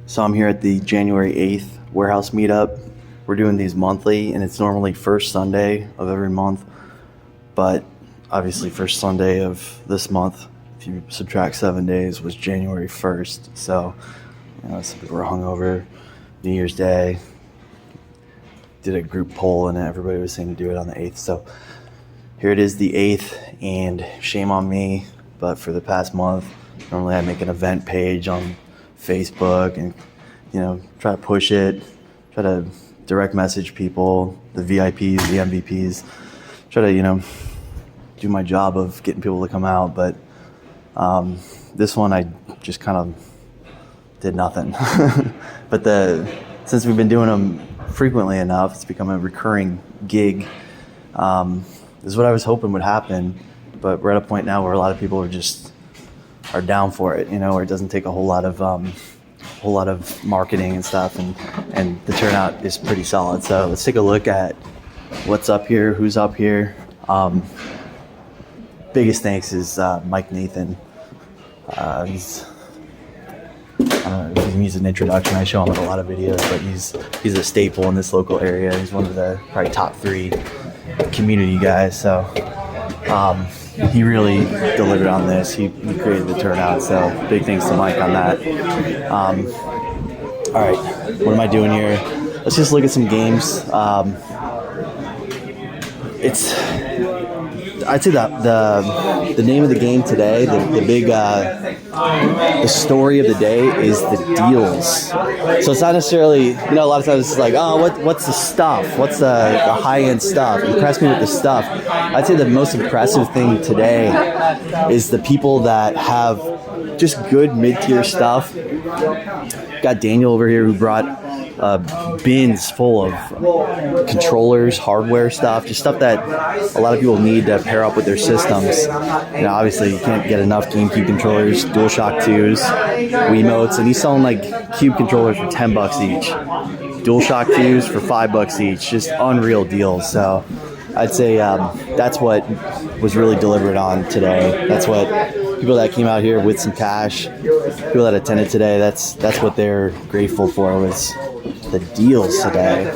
So I'm here at the January 8th warehouse meetup. We're doing these monthly, and it's normally first Sunday of every month. But obviously first Sunday of this month, if you subtract 7 days, was January 1st. So, some people were hungover, New Year's Day. Did a group poll, and everybody was saying to do it on the 8th. So here it is, the 8th, and shame on me. But for the past month, normally I make an event page on Facebook and, try to push it, try to direct message people, the VIPs, the MVPs, try to, do my job of getting people to come out. But this one, I just kind of did nothing. But since we've been doing them frequently enough, it's become a recurring gig. This is what I was hoping would happen. But we're at a point now where a lot of people are down for it, where it doesn't take a whole lot of marketing and stuff, and the turnout is pretty solid. So let's take a look at what's up here, who's up here. Biggest thanks is Mike Nathan. He's I don't know if he needs an introduction. I show him in a lot of videos, but he's a staple in this local area. He's one of the probably top 3 community guys. So he really delivered on this. He created the turnout. So big thanks to Mike on that. All right, what am I doing here? Let's just look at some games. I'd say that the name of the game today, the big the story of the day is the deals. So it's not necessarily, a lot of times it's like, oh, what's the stuff? What's the high-end stuff? Impress me with the stuff. I'd say the most impressive thing today is the people that have just good mid-tier stuff. Got Daniel over here who brought bins full of controllers, hardware stuff, just stuff that a lot of people need to pair up with their systems. Obviously you can't get enough GameCube controllers, DualShock 2s, Wiimotes, and he's selling like Cube controllers for $10 each, DualShock 2s for $5 each, just unreal deals. So I'd say that's what was really delivered on today. That's what people that came out here with some cash, people that attended today, that's what they're grateful for, was the deals today.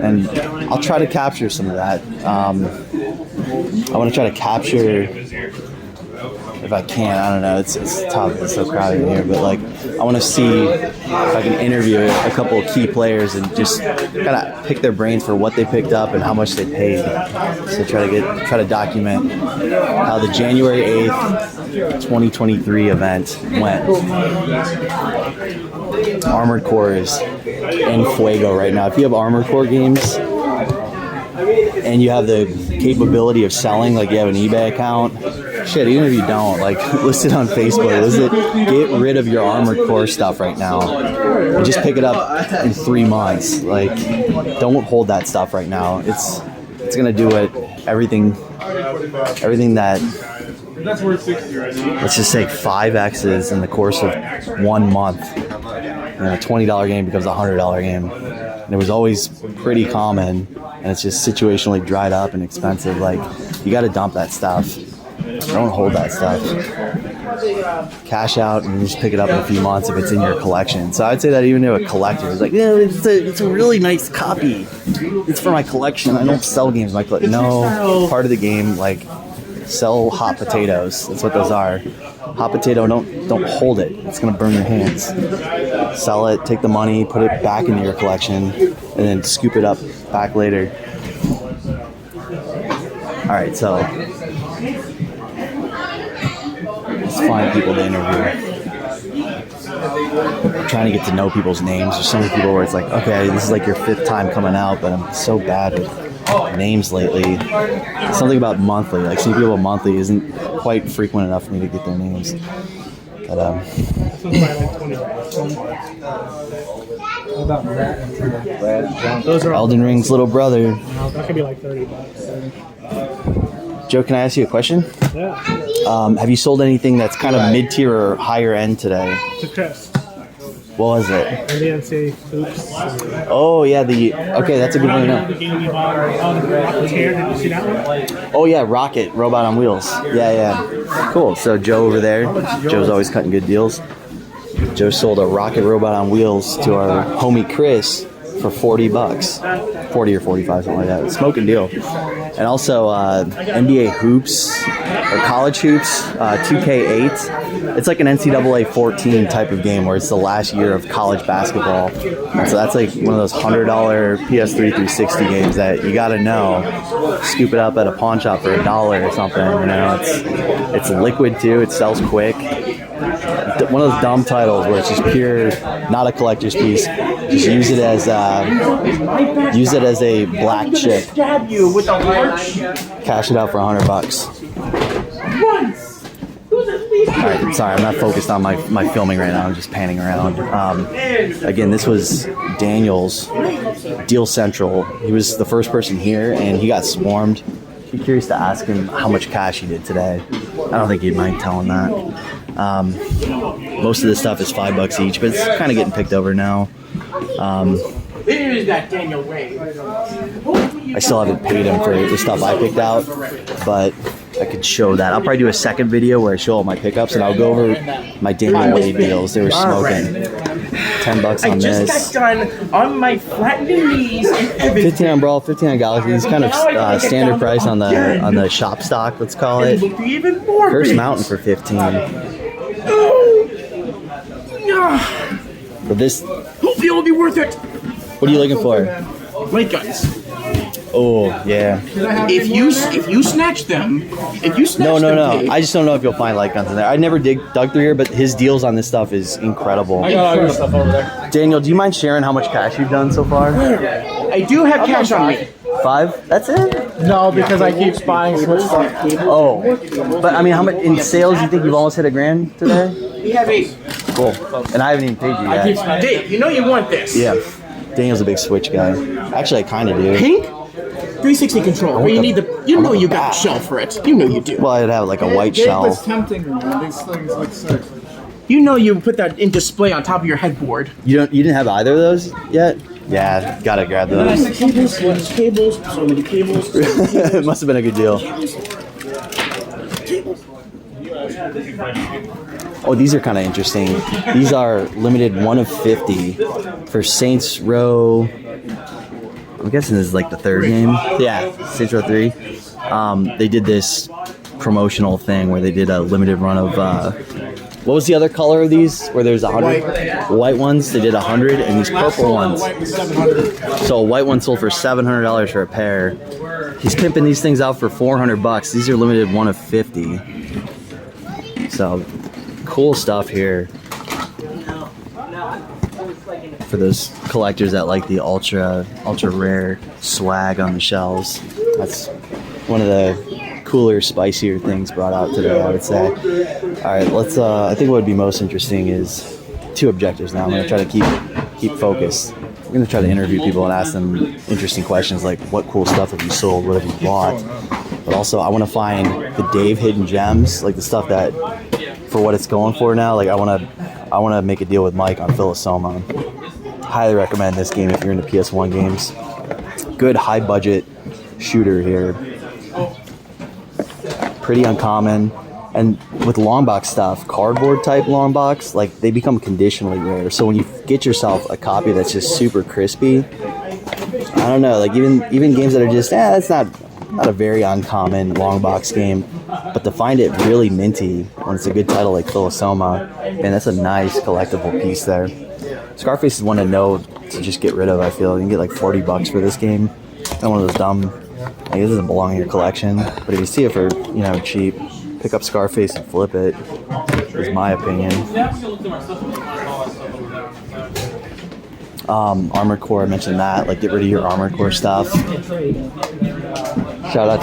And I'll try to capture some of that. I want to try to capture, if I can, I don't know, it's tough, it's so crowded in here, but I want to see if I can interview a couple of key players and just kind of pick their brains for what they picked up and how much they paid. So try to document how the January 8th 2023 event went. Armored Core is in fuego right now. If you have Armored Core games and you have the capability of selling, like you have an eBay account, shit, even if you don't, list it on Facebook, get rid of your Armored Core stuff right now and just pick it up in 3 months. Don't hold that stuff right now. It's gonna do everything that, let's just say 5X's in the course of 1 month. A $20 game becomes a $100 game. And it was always pretty common, and it's just situationally dried up and expensive. You got to dump that stuff. Don't hold that stuff. Cash out and just pick it up in a few months if it's in your collection. So I'd say that even to a collector, it's it's a really nice copy. It's for my collection. I don't sell games in my collection. No, part of the game, sell hot potatoes. That's what those are. Hot potato, don't hold it. It's gonna burn your hands. Sell it, take the money, put it back into your collection, and then scoop it up back later. All right, so let's find people to interview. I'm trying to get to know people's names. There's so many people where it's okay, this is your 5th time coming out, but I'm so bad with names lately. Something about monthly, seeing people monthly isn't quite frequent enough for me to get their names. But those are Elden Ring's little brother. that could be $30. Joe, can I ask you a question? Yeah. Have you sold anything that's kind of mid-tier or higher end today? To Chris. What was it? NDNC. Oops. Oh yeah, okay, that's a good one to know. The game we bought, the Rocketeer. Did you see that one? Oh yeah, Rocket, Robot on Wheels. Yeah. Cool. So Joe over there. Joe's always cutting good deals. Joe sold a rocket robot on wheels to our homie Chris for $40, 40 or 45, something like that. Smoking deal. And also NBA hoops or college hoops, 2K8. It's like an NCAA 14 type of game where it's the last year of college basketball. And so that's like one of those $100 PS3 360 games that you gotta know. Scoop it up at a pawn shop for $1 or something. You know, it's liquid too. It sells quick. One of those dumb titles where it's just pure, not a collector's piece. Just use it as a black chip. Stab you with a large. Cash it out for $100. Alright, sorry, I'm not focused on my filming right now. I'm just panning around. Again, this was Daniel's Deal Central. He was the first person here, and he got swarmed. Be curious to ask him how much cash he did today. I don't think he'd mind telling that. Most of this stuff is $5 each, but it's kind of getting picked over now. Here's that Daniel Wade. I still haven't paid him for the stuff I picked out, but I could show that. I'll probably do a second video where I show all my pickups, and I'll go over my Daniel Wade deals. They were smoking. $10 on I just this. got done on my flattening knees and everything. 15 on Brawl, 15 on Galaxy. It's kind of standard price on the shop stock, let's call it. It'll be even more First big. Mountain for 15. For this, Hopefully it'll be worth it. what are you looking for? Light guns. Oh, yeah. If you snatch them, No. Dave, I just don't know if you'll find light guns in there. I never dug through here, but his deals on this stuff is incredible. I got all your stuff over there. Daniel, do you mind sharing how much cash you've done so far? I do have cash on me. 5? That's it? No, because I keep buying Switch stuff. Oh. But I mean, how much in sales you think you've almost hit $1,000 today? We have 8. Cool. And I haven't even paid you yet. Dave, you know you want this. Yeah. Daniel's a big Switch guy. Actually, I kind of do. Pink? 360 controller. Well, you need the. You know you got a shell for it. You know you do. Well, I'd have like a white Dave shell. was tempting me, man. These things look sick. You know you put that in display on top of your headboard. You didn't have either of those yet? Yeah, gotta grab those. Cables, so many cables, so many cables. It must have been a good deal. Oh, these are kind of interesting. These are limited 1 of 50 for Saints Row. I'm guessing this is like the third game. Yeah, Saints Row 3. They did this promotional thing where they did a limited run of. What was the other color of these? Where there's 100 white ones. They did 100, and these purple ones. So a white one sold for $700 for a pair. He's pimping these things out for $400. These are limited 1 of 50. So cool stuff here for those collectors that like the ultra rare swag on the shelves. That's one of the cooler, spicier things brought out today, I would say. All right, let's. I think what would be most interesting is 2 objectives. Now I'm going to try to keep focused. I'm going to try to interview people and ask them interesting questions like, what cool stuff have you sold? What have you bought? But also, I want to find the Dave hidden gems, like the stuff that, for what it's going for now. Like I want to make a deal with Mike on Philosoma. Highly recommend this game if you're into PS1 games. Good high budget shooter here. Pretty uncommon. And with long box stuff, cardboard type long box, like they become conditionally rare. So when you get yourself a copy that's just super crispy, I don't know, like even games that are just, that's not a very uncommon long box game, but to find it really minty when it's a good title like Philosoma, man, that's a nice collectible piece there. Scarface is one to know to just get rid of, I feel. You can get like $40 for this game. Not one of those dumb, like this doesn't belong in your collection, but if you see it for, cheap, pick up Scarface and flip it, is my opinion. Armored Core, I mentioned that, like get rid of your Armored Core stuff. Shout out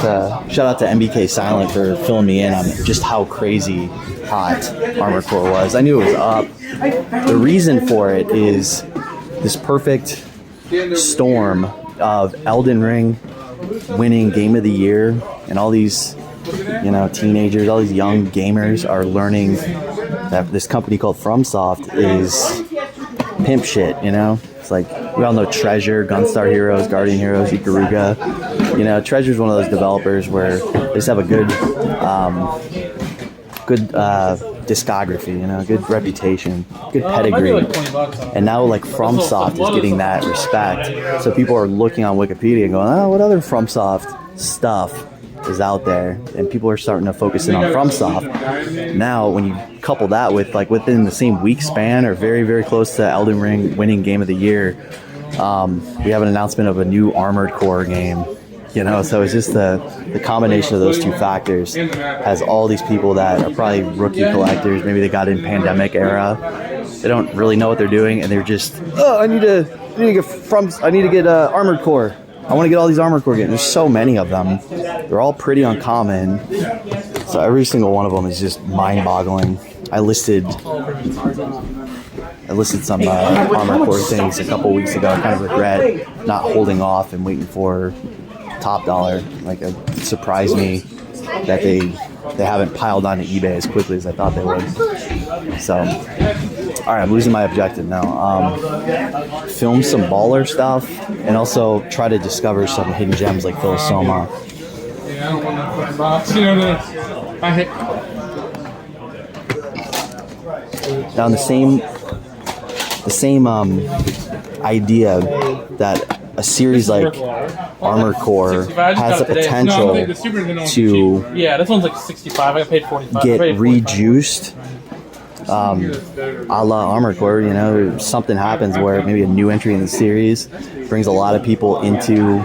to MBK Silent for filling me in on just how crazy hot Armored Core was. I knew it was up. The reason for it is this perfect storm of Elden Ring winning Game of the Year, and all these teenagers, all these young gamers are learning that this company called FromSoft is pimp shit, It's like, we all know Treasure, Gunstar Heroes, Guardian Heroes, Ikaruga. Treasure's one of those developers where they just have a good discography, you know, good reputation, good Might be pedigree. like $20. And now like FromSoft is getting that respect. So people are looking on Wikipedia and going, oh, what other FromSoft stuff is out there? And people are starting to focus in on FromSoft. Now, when you couple that with like within the same week span or very, very close to Elden Ring winning Game of the Year, we have an announcement of a new Armored Core game. You know, so it's just the combination of those two factors has all these people that are probably rookie collectors. Maybe they got in pandemic era. They don't really know what they're doing, and they're just, I need to get Armored Core. I want to get all these Armored Core games. There's so many of them. They're all pretty uncommon. So every single one of them is just mind-boggling. I listed some Armored Core things a couple weeks ago. I kind of regret not holding off and waiting for top dollar. Like, it surprised me that they haven't piled onto eBay as quickly as I thought they would. So, all right, I'm losing my objective now. Film some baller stuff and also try to discover some hidden gems like Philosoma. Yeah, I don't want to put a box. You know, I hit. Now, in the same idea that a series like Armored Core has the potential to Yeah, this one's like 65. I got paid 45. get rejuiced, a la Armored Core. You know, something happens where maybe a new entry in the series brings a lot of people into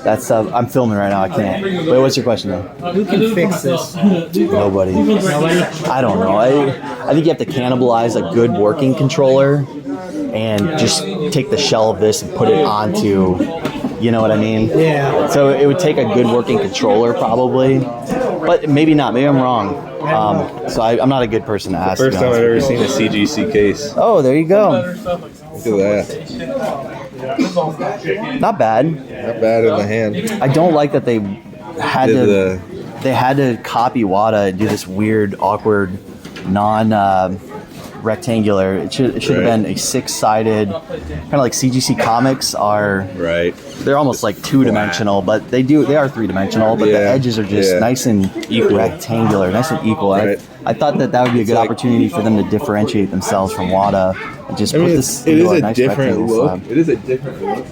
that stuff. I'm filming right now. I can't. Wait, what's your question though? Who can fix this? Nobody. I don't know. I think you have to cannibalize a good working controller and just take the shell of this and put it onto, you know what I mean? Yeah. So it would take a good working controller probably, but maybe not. Maybe I'm wrong. So I'm not a good person to ask. First time I've ever seen a CGC case. Oh, there you go. Look at that. Not bad. Not bad in the hand. I don't like that they had Did to. They had to copy WADA and do this weird, awkward, rectangular. It should have been a six-sided, kind of like CGC comics are. Right. They're almost like two-dimensional, but they are three-dimensional. But the edges are just nice and rectangular, nice and equal. Right. I thought that would be a good opportunity for them to differentiate themselves from WADA and just put this it is into a nice different rectangle look. slab. It is a different look.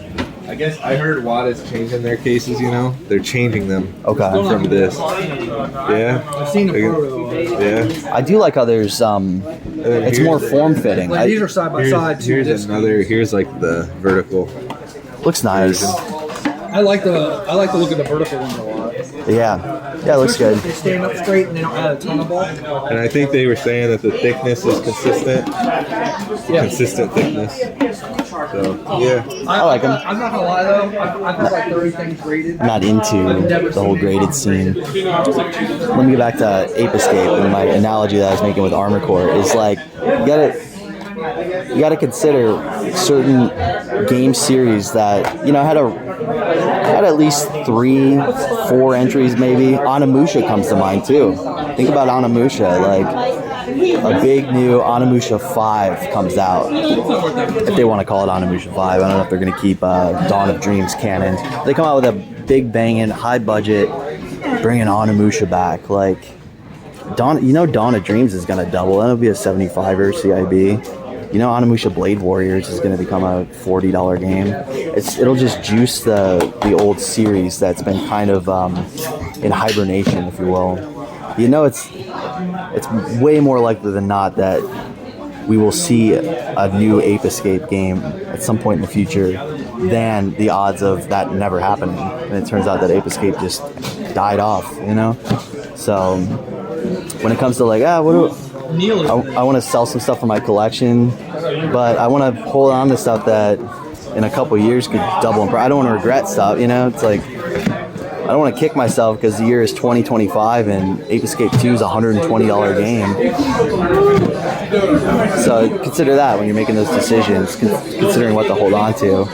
I guess I heard WADA's changing their cases, you know? They're changing them Okay. from this. Yeah? I've seen a photo. Yeah. I do like how there's it's more form-fitting. These are side by side too. Here's like the vertical. Looks nice. I like the look of the vertical ones a lot. Yeah, it looks good. They stand up straight and they don't add a ton of bulk. And I think they were saying that the thickness is consistent. Consistent thickness. So, yeah. I like them. I'm not gonna lie though. I feel like everything's graded. I'm not into the whole graded scene. Let me get back to Ape Escape and my analogy that I was making with Armored Core is like you gotta consider certain game series that had at least 3-4 entries maybe. Onimusha comes to mind too. Think about Onimusha, like a big new Onimusha 5 comes out. If they want to call it Onimusha 5, I don't know if they're gonna keep Dawn of Dreams canon. They come out with a big banging, high budget, bringing Onimusha back. Like Dawn of Dreams is gonna double. That'll be a 75er CIB. Onimusha Blade Warriors is going to become a $40 game. It'll just juice the old series that's been kind of in hibernation, if you will. It's way more likely than not that we will see a new Ape Escape game at some point in the future than the odds of that never happening. And it turns out that Ape Escape just died off, So when it comes to like, I want to sell some stuff from my collection, but I want to hold on to stuff that in a couple of years could double in price. I don't want to regret stuff, It's like, I don't want to kick myself because the year is 2025 and Ape Escape 2 is a $120 game. So consider that when you're making those decisions, considering what to hold on to.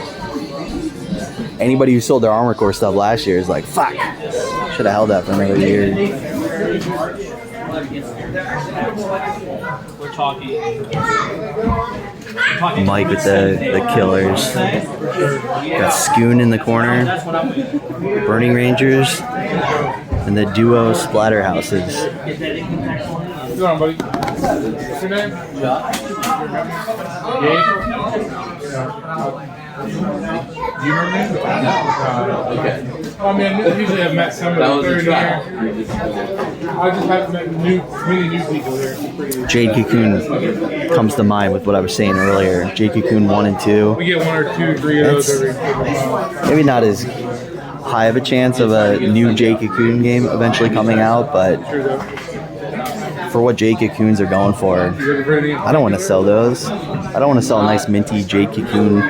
Anybody who sold their Armored Core stuff last year is like, fuck, should have held that for another year. We're talking. Mike with the killers. Got Scoon in the corner. Burning Rangers. And the duo Splatterhouses. Go on, buddy. What's your name? Gabe? Do you remember me? Okay. I mean, usually I've met some of the third year. I just haven't met many new people here. Jade Cocoon comes to mind with what I was saying earlier. Jade Cocoon 1 and 2. We get 1 or 2, 3 of those every while. Maybe not as high of a chance of a new Jade Cocoon game eventually coming out, but for what Jade Cocoons are going for, I don't want to sell those. I don't want to sell a nice minty Jade Cocoon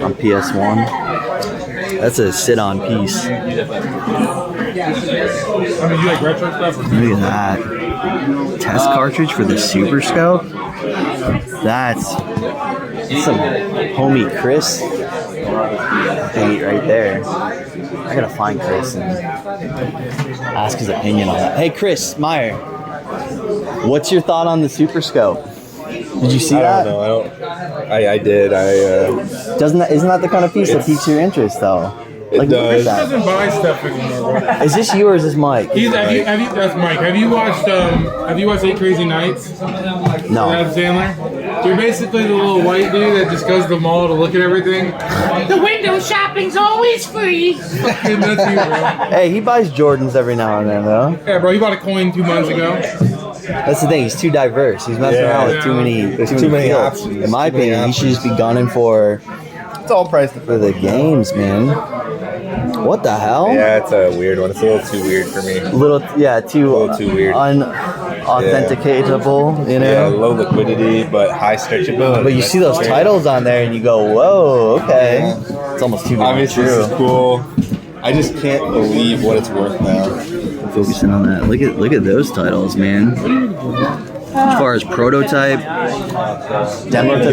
on PS1. That's a sit-on piece. I mean, you like retro stuff? Look at that. Test cartridge for the Super Scope? That's some homie Chris bait right there. I gotta find Chris and ask his opinion on that. Hey Chris Meyer, what's your thought on the Super Scope? Did you see that? I don't know. I did. Isn't that the kind of piece that piques your interest though? Like, look at He that. doesn't buy stuff anymore, bro. Is this you or is this Mike? Have you, that's Mike. Have you watched 8 Crazy Nights? No. Adam Sandler? You're basically the little white dude that just goes to the mall to look at everything. The window shopping's always free. Fucking that's you, bro. Hey, he buys Jordans every now and then though. Yeah, bro, he bought a coin 2 months ago. That's the thing. He's too diverse. He's messing Yeah. around with too many. There's too many fields. options. In my Too many opinion, he should just be gunning for It's all priced for the games, man. What the hell? Yeah, it's a weird one. It's a little too weird for me. Little, yeah, too, A little too weird. unauthenticatable, you know. Yeah, low liquidity but high stretchability. But you see those titles on there, and you go, "Whoa, okay." Yeah. It's almost too good to be Obviously, this is true. cool. I just can't believe what it's worth now. Focusing on that. Look at those titles, man. As far as prototype, demo type,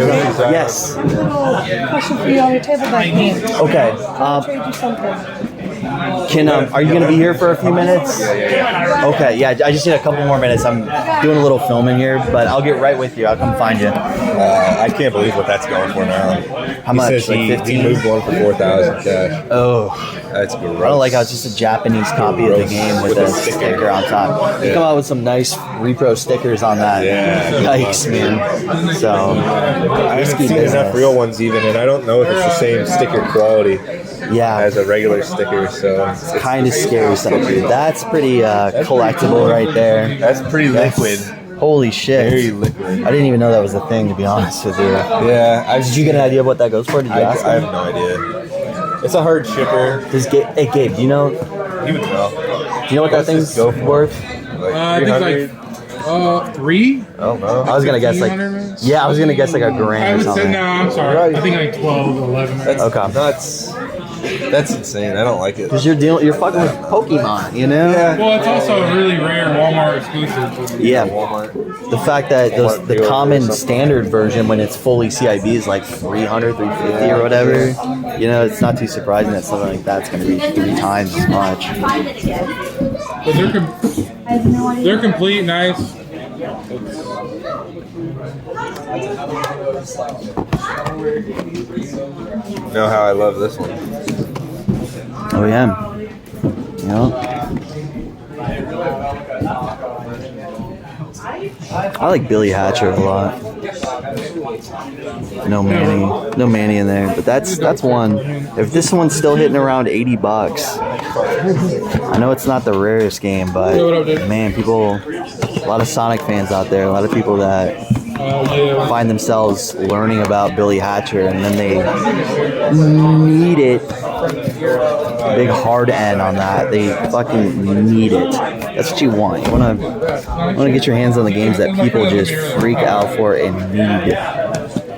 yes. Question for you on your table back game. Okay. Trade you something. Can are you gonna be here for a few minutes? Okay, yeah. I just need a couple more minutes. I'm doing a little filming here, but I'll get right with you. I'll come find you. I can't believe what that's going for now. How He much? says Like he 15? moved one for 4,000 cash. Oh, That's gross. I don't like how it's just a Japanese copy of the game with a sticker on top. They Yeah. come out with some nice repro stickers on that. Yeah. Yikes, man. So I haven't risky seen business. enough real ones even, and I don't know if it's the same sticker quality Yeah. as a regular sticker. So it's Kind of scary stuff, dude. That's pretty collectible right there. That's pretty liquid. Holy shit. Very liquid. I didn't even know that was a thing, to be honest with you. Yeah, Did you get an idea of what that goes for? Did you I ask have him? no idea. It's a hard shipper. Hey, Gabe, do you know You would know. what that thing's go for? worth? I think 300? like 3. Oh no. I was gonna guess like, 1,500 maybe? yeah, I was gonna guess like a I grand or would say something. no. I'm sorry. I think like 12, 11. That's Okay. nuts. That's insane. I don't like it. Because you're fucking with Pokemon, you know? Yeah. Well, it's also a really rare Walmart exclusive. Yeah. Walmart. The fact that Walmart the pre-order or common something. standard version when it's fully CIB is like 300, 350 or whatever. You know, it's not too surprising that something like that's going to be 3 times as much. But they're complete, nice. You know how I love this one. Oh yeah. You know? I like Billy Hatcher a lot. No Manny in there, but that's one. If this one's still hitting around $80, I know it's not the rarest game, but man, people, a lot of Sonic fans out there, a lot of people that Yeah. find themselves learning about Billy Hatcher, and then they need it. Big hard N on that. They fucking need it. That's what you want. You wanna get your hands on the games that people just freak out for and need.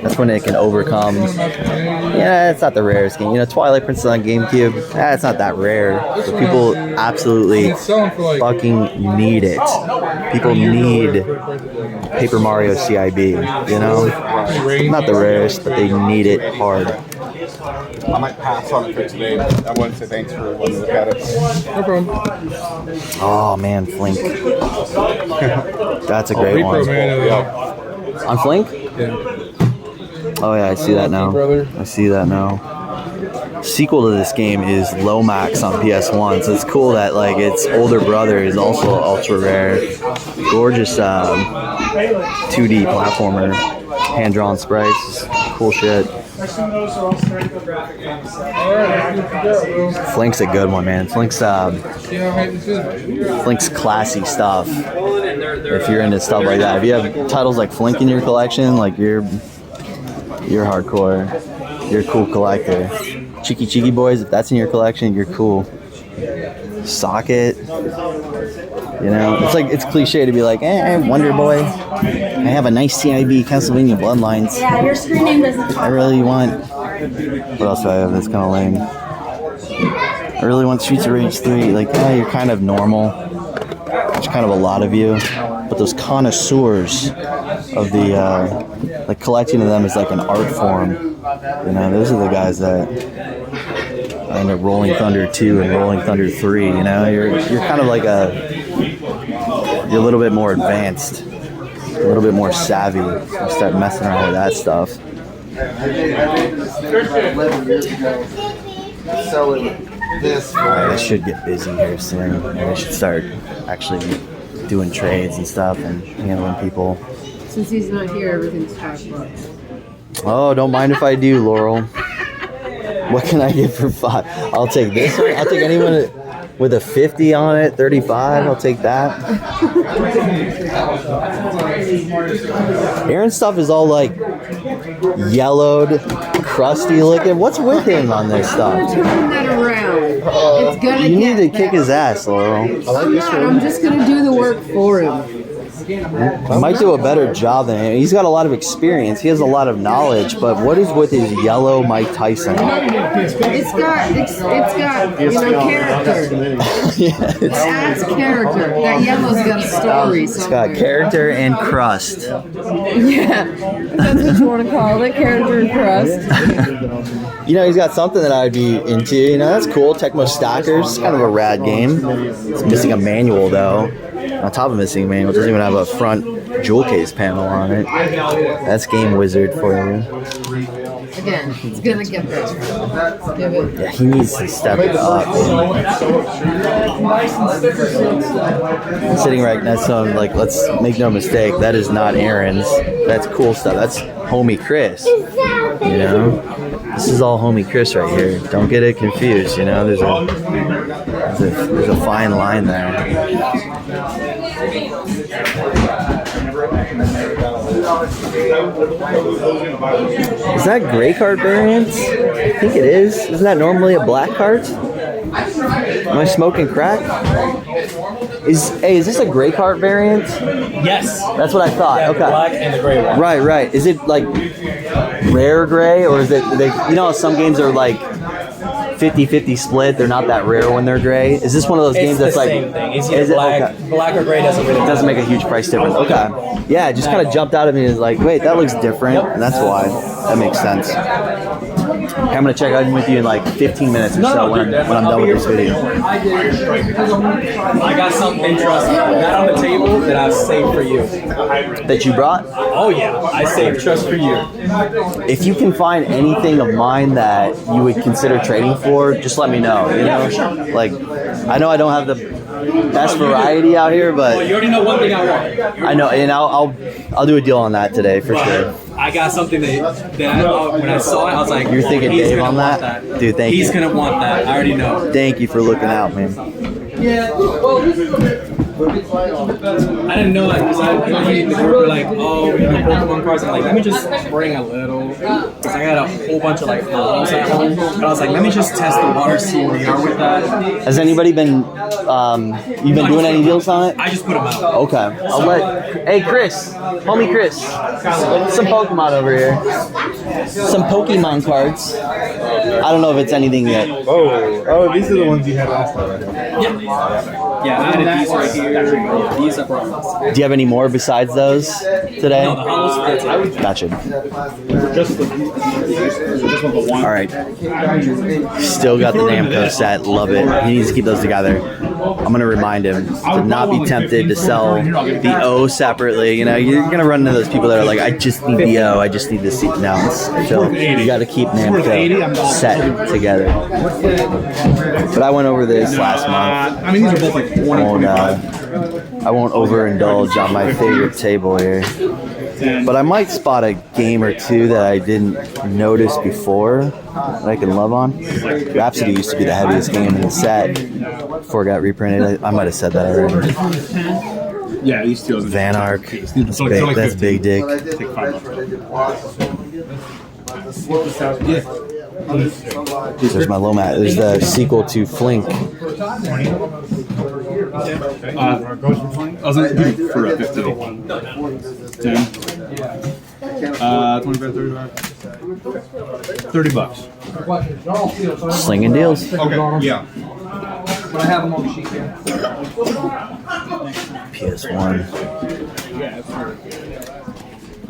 That's when it can overcome. Yeah, it's not the rarest game. You know, Twilight Princess on GameCube. It's not that rare. But people absolutely It's selling for like fucking need it. People need Paper Mario CIB. You know, not the rarest, but they need it hard. I might pass on it for today. I wanted to say thanks for letting me look at it. no problem. Oh man, Flink. That's a great Repro one. man. On Flink? Yeah. Oh yeah, I see that now. Brother. I see that now. Sequel to this game is Lomax on PS1, so it's cool that like its older brother is also ultra rare. Gorgeous 2D platformer, hand-drawn sprites, cool shit. Flink's a good one, man. Flink's classy stuff. If you're into stuff like that, if you have titles like Flink in your collection, like you're hardcore. You're a cool collector. Cheeky Boys, if that's in your collection, you're cool. Socket. You know, it's cliche to be like, Wonder Boy. I have a nice CIB Castlevania Bloodlines. Yeah, your screen name doesn't I really want. What else do I have that's kind of lame? I really want Streets of Rage 3. Like, you're kind of normal. There's kind of a lot of you. But those connoisseurs of the, like, collecting of them is like an art form. You know, those are the guys that are into Rolling Thunder 2 and Rolling Thunder 3. You know, you're kind of like you're a little bit more advanced, a little bit more savvy. You start messing around with that stuff. Alright, I should get busy here soon. I should start actually doing trades and stuff and handling people. Since he's not here, everything's $5. Oh, don't mind if I do, Laurel. What can I get for 5? I'll take this one. I'll take anyone with a 50 on it, 35. I'll take that. Aaron's stuff is all like yellowed, crusty looking. What's with him on this stuff? Turn that around. It's gonna You need to get kick his ass, Laurel. I'm not. I'm just gonna do the work for him. I might do a better job than him. He's got a lot of experience. He has a lot of knowledge, but what is with his yellow Mike Tyson? It's got you know, character. Yeah, It adds character. That yellow's got a story. it's got character and crust. Yeah, that's what you want to call it, character and crust. You know, he's got something that I'd be into. You know, that's cool. Tecmo Stackers. It's kind of a rad game. It's missing a manual, though. On top of missing a manual, it doesn't even have a front jewel case panel on it. That's Game Wizard for you. Again, it's gonna get there. Give it. Yeah, he needs to step it up. I'm sitting right next to him, like, let's make no mistake, that is not Aaron's. That's cool stuff. That's homie Chris. You know? This is all homie Chris right here. Don't get it confused, you know? There's a fine line there. Is that gray cart variant? I think it is. Isn't that normally a black cart? Am I smoking crack? Is this a gray cart variant? Yes. That's what I thought. Yeah, the Okay. black and the gray one. Right. Is it like rare gray, or is it you know, some games are like 50-50 split. They're not that rare when they're gray. Is this one of those games that's like? It's the same thing. It's either black or gray doesing really. It doesn't make a huge price difference. Okay. Yeah, it just kind of jumped out at me as like, wait, that looks different, and that's why. That makes sense. Okay, I'm gonna check in with you in like 15 minutes or so when I'm done with this video. I got something interesting. Not on the table that I've saved for you. That you brought? Oh yeah, I saved just for you. If you can find anything of mine that you would consider trading for, just let me know. You know, like I know I don't have the best variety out here, but Well, you already know one thing I want. I know, and I'll do a deal on that today for sure. I got something that when I saw it, I was like, You're thinking he's Dave gonna on want that? Dude, thank you. He's gonna want that. I already know. Thank you for looking out, man. Yeah. I didn't know that because the group were like, oh, you know, Pokemon cards. I'm like, let me just bring a little. Because I got a whole bunch of like bottles at home. But I was like, let me just test the water, see where we are with that. Has anybody been, you've been doing any deals on it? I just put them out. Okay. I'll hey Chris, homie Chris, some Pokemon over here. Some Pokemon cards. I don't know if it's anything yet. Oh, these are the ones you had last time. Yeah, I added these right here. Yeah, these are bronze. Do you have any more besides those today? No, the hollows, that's it. Gotcha. All right. Still got the Namco set. Love it. He needs to keep those together. I'm going to remind him to not be tempted to sell the O separately. You know, you're going to run into those people that are like, I just need the O. I just need the C. No, Phil, you got to keep Namco set together. But I went over this last month. I mean, these are both like I won't overindulge on my favorite table here. But I might spot a game or two that I didn't notice before that I can love on. Rhapsody used to be the heaviest game in the set before it got reprinted. I might have said that already. Yeah, these two. Van Ark. That's big dick. There's my low mat. There's the sequel to Flink. I was going to do for a 50. 10. 25, 30 bucks. Slinging deals. Okay, yeah. PS1.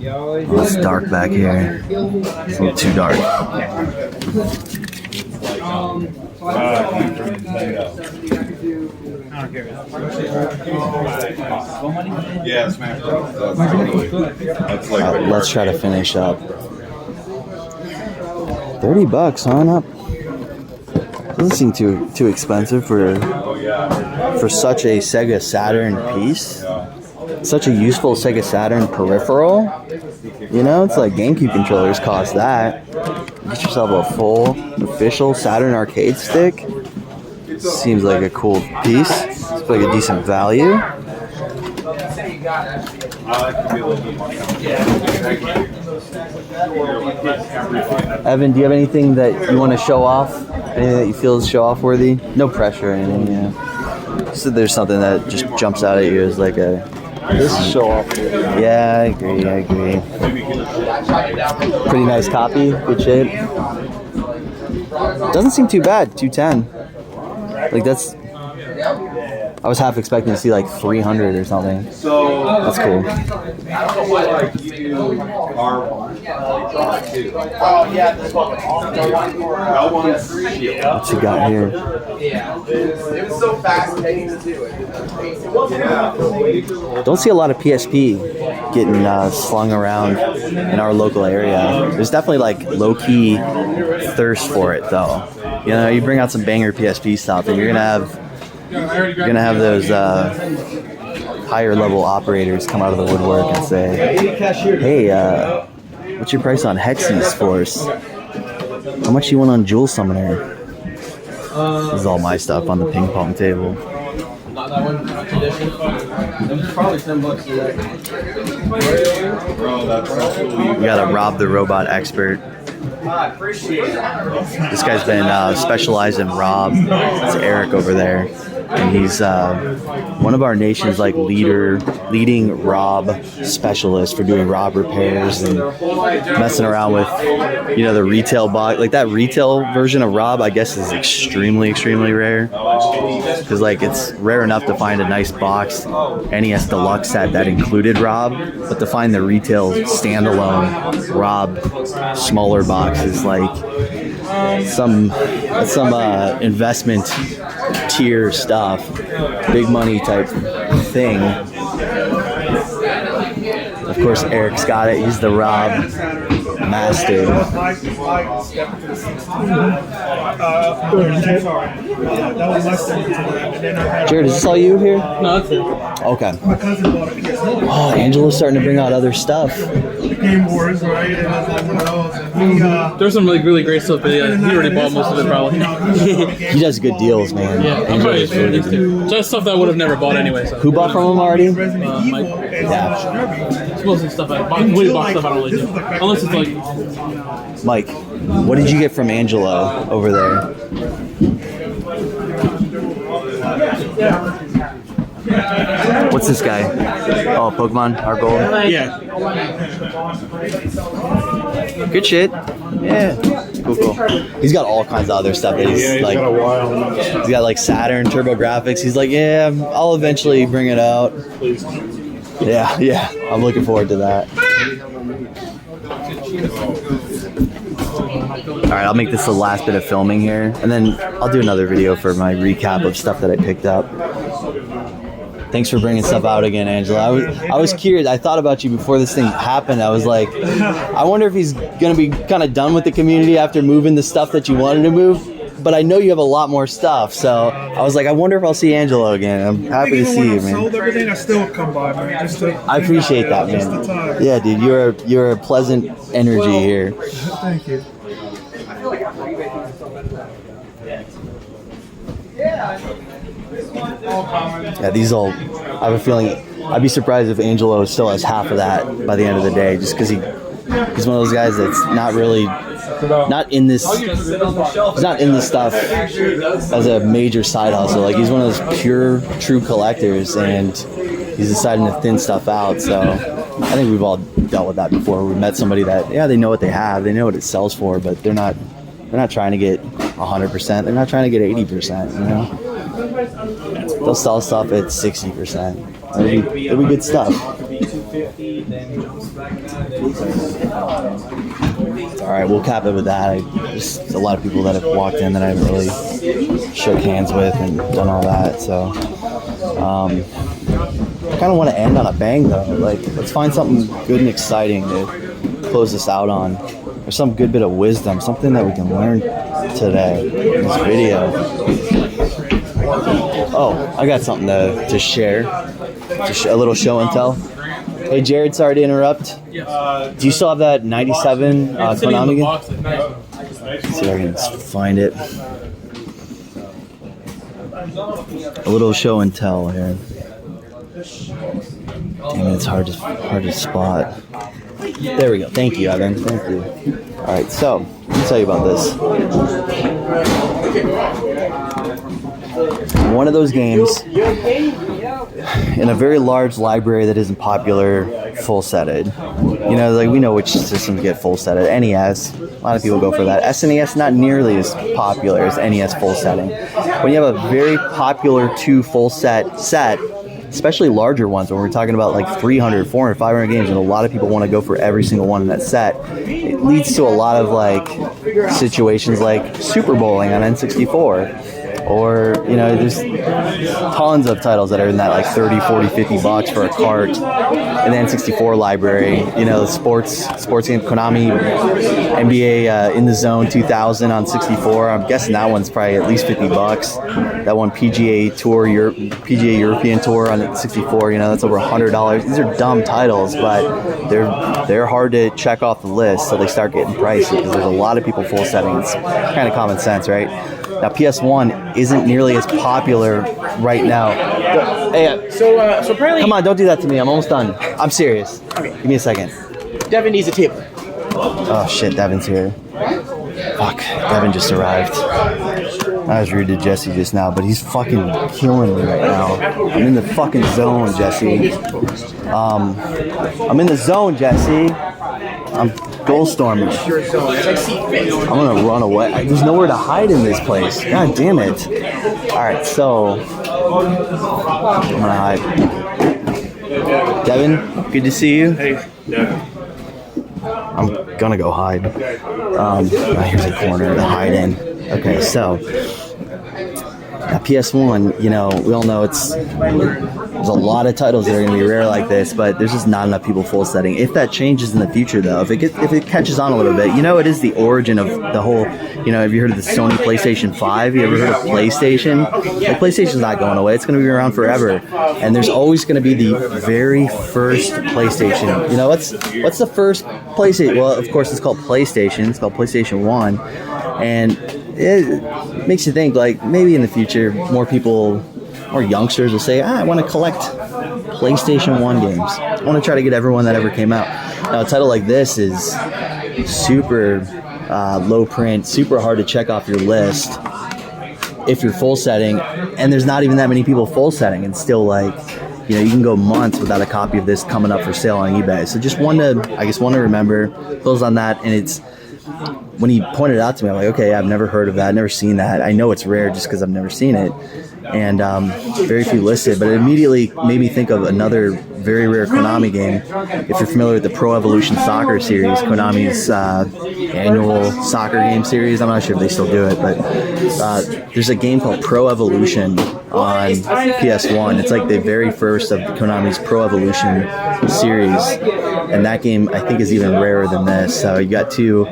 Oh, it's dark back here. It's a little too dark. Yeah, Smash Bros. That's like Let's try to finish up. 30 bucks, huh? Not, doesn't seem too expensive for such a Sega Saturn piece. Such a useful Sega Saturn peripheral. You know, it's like GameCube controllers cost that. Get yourself a full official Saturn arcade stick. Seems like a cool piece. It's like a decent value. Evan, do you have anything that you want to show off? Anything that you feel is show off worthy? No pressure or anything, yeah. So there's something that just jumps out at you as like a this is show off. Yeah, I agree. Pretty nice copy, good shape. Doesn't seem too bad, 210. Like that's I was half expecting to see like 300 or something. That's cool. What you got here? It was so fascinating to do it. Don't see a lot of PSP getting slung around in our local area. There's definitely like low-key thirst for it though. You know, you bring out some banger PSP stuff and you're gonna have those higher level operators come out of the woodwork and say, hey, what's your price on Hexies Force? How much you want on Jewel Summoner? This is all my stuff on the ping pong table. Not that one tradition. It was probably $10 today. We got a Rob the Robot expert. This guy's been specialized in Rob. It's Eric over there. And he's one of our nation's like leading Rob specialists for doing Rob repairs and messing around with, you know, the retail box. Like that retail version of Rob, I guess, is extremely rare. Because like it's rare enough to find a nice box NES Deluxe set that included Rob, but to find the retail standalone Rob smaller box is like some investment tier stuff, big money type thing. Of course, Eric's got it. He's the Rob master. Jared, is this all you here? No, that's it. Okay. Oh, Angela's starting to bring out other stuff. Game Wars, right? And that's like one of those. There's some really great stuff, but yeah, he already bought most of it probably. He does good deals, man. Yeah, I'm probably just doing these two. Just stuff that I would have never bought anyway. So. Who bought from him already? Mike. Yeah. It's mostly stuff I completely bought stuff I don't really do. Unless it's like. Mike, what did you get from Angelo over there? What's this guy? Oh, Pokemon, our gold. Yeah. Good shit. Yeah. Cool. He's got all kinds of other stuff. That he's like, he's got like Saturn TurboGrafx. He's like, yeah, I'll eventually bring it out. Yeah. I'm looking forward to that. All right, I'll make this the last bit of filming here, and then I'll do another video for my recap of stuff that I picked up. Thanks for bringing stuff out again, Angela. I was curious. I thought about you before this thing happened. I was like, I wonder if he's gonna be kind of done with the community after moving the stuff that you wanted to move. but I know you have a lot more stuff. So I was like, I wonder if I'll see Angelo again. I'm happy to see you, man. Sold everything. I still come by, man. Just to, I appreciate that, just the man. time. Yeah, dude, you're a pleasant energy here. Thank you. Yeah, these all. I have a feeling. I'd be surprised if Angelo still has half of that by the end of the day, just because he's one of those guys that's not in this. He's not in this stuff as a major side hustle. Like he's one of those pure, true collectors, and he's deciding to thin stuff out. So I think we've all dealt with that before. We met somebody that they know what they have, they know what it sells for, but they're not trying to get 100%. They're not trying to get 80%. You know, they'll sell stuff at 60%. It'll be good stuff. All right, we'll cap it with that. There's a lot of people that have walked in that I haven't really shook hands with and done all that. So I kind of want to end on a bang though. Like, let's find something good and exciting to close this out on, or some good bit of wisdom, something that we can learn today in this video. Oh, I got something to share. A little show and tell. Hey Jared, sorry to interrupt. Do you still have that 97 Konami game? Let's see if I can find it. A little show and tell here. Damn it, it's hard to spot. There we go. Thank you, Evan. Thank you. All right, so let me tell you about this. One of those games in a very large library that isn't popular, full setted. You know, like we know which systems get full setted. NES, a lot of people go for that. SNES not nearly as popular as NES full setting. When you have a very popular 2 full set, especially larger ones, when we're talking about like 300, 400, 500 games, and a lot of people want to go for every single one in that set, it leads to a lot of like situations like Super Bowling on N64. Or, you know, there's tons of titles that are in that like 30, 40, 50 bucks for a cart in the N64 library. You know, sports game, Konami, NBA In the Zone 2000 on 64. I'm guessing that one's probably at least 50 bucks. That one PGA European Tour on 64, you know, that's over $100. These are dumb titles, but they're hard to check off the list, so they start getting pricey because there's a lot of people full setting. It's kind of common sense, right? Now, PS1 isn't nearly as popular right now. Hey, So apparently, come on, don't do that to me. I'm almost done. I'm serious. Okay. Give me a second. Devin needs a table. Oh, shit, Devin's here. Fuck, Devin just arrived. I was rude to Jesse just now, but he's fucking killing me right now. I'm in the fucking zone, Jesse. I'm in the zone, Jesse. I'm goal storming. I'm gonna run away. There's nowhere to hide in this place. God damn it. Alright, so I'm gonna hide. Devin, good to see you. Hey, yeah. I'm gonna go hide. Here's a corner to hide in. Okay, so PS1, you know, we all know there's a lot of titles that are going to be rare like this, but there's just not enough people full setting. If that changes in the future, though, if it catches on a little bit, you know, it is the origin of the whole, you know, have you heard of the Sony PlayStation 5? You ever heard of PlayStation? Like, PlayStation's not going away. It's going to be around forever. And there's always going to be the very first PlayStation. You know, what's the first PlayStation? Well, of course, it's called PlayStation. It's called PlayStation 1. And it makes you think, like, maybe in the future, more youngsters will say, I want to collect PlayStation 1 games. I want to try to get everyone that ever came out. Now, a title like this is super low print, super hard to check off your list if you're full setting, and there's not even that many people full setting, and still, like, you know, you can go months without a copy of this coming up for sale on eBay. So just one to remember, close on that. And it's, when he pointed it out to me, I'm like, okay, I've never heard of that, never seen that. I know it's rare just because I've never seen it. And very few listed, but it immediately made me think of another very rare Konami game. If you're familiar with the Pro Evolution Soccer series, Konami's annual soccer game series, I'm not sure if they still do it, but there's a game called Pro Evolution on PS1. It's like the very first of Konami's Pro Evolution series, and that game I think is even rarer than this. So you got two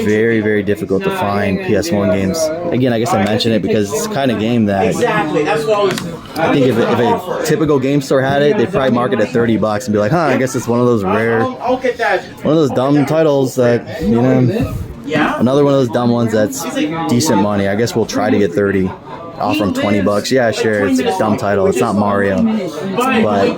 very, very difficult to find PS1 games. Again, I guess I mention it because it's the kind of game that I think if a typical game store had it, they'd probably mark it at $30 and be like, huh, I guess it's one of those rare, one of those dumb titles that, you know, another one of those dumb ones that's decent money. I guess we'll try to get 30 off from $20. Yeah, sure, it's a dumb title. It's not Mario, but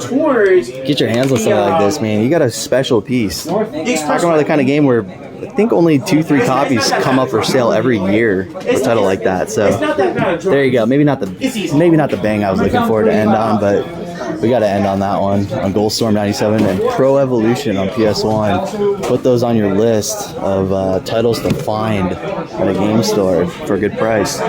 get your hands on something like this, man. You got a special piece. Talking about the kind of game where I think only 2-3 copies come up for sale every year. A title like that. So there you go. Maybe not the bang I was looking for to end on, but we got to end on that one on Goldstorm 97 and Pro Evolution on PS1. Put those on your list of titles to find at a game store for a good price.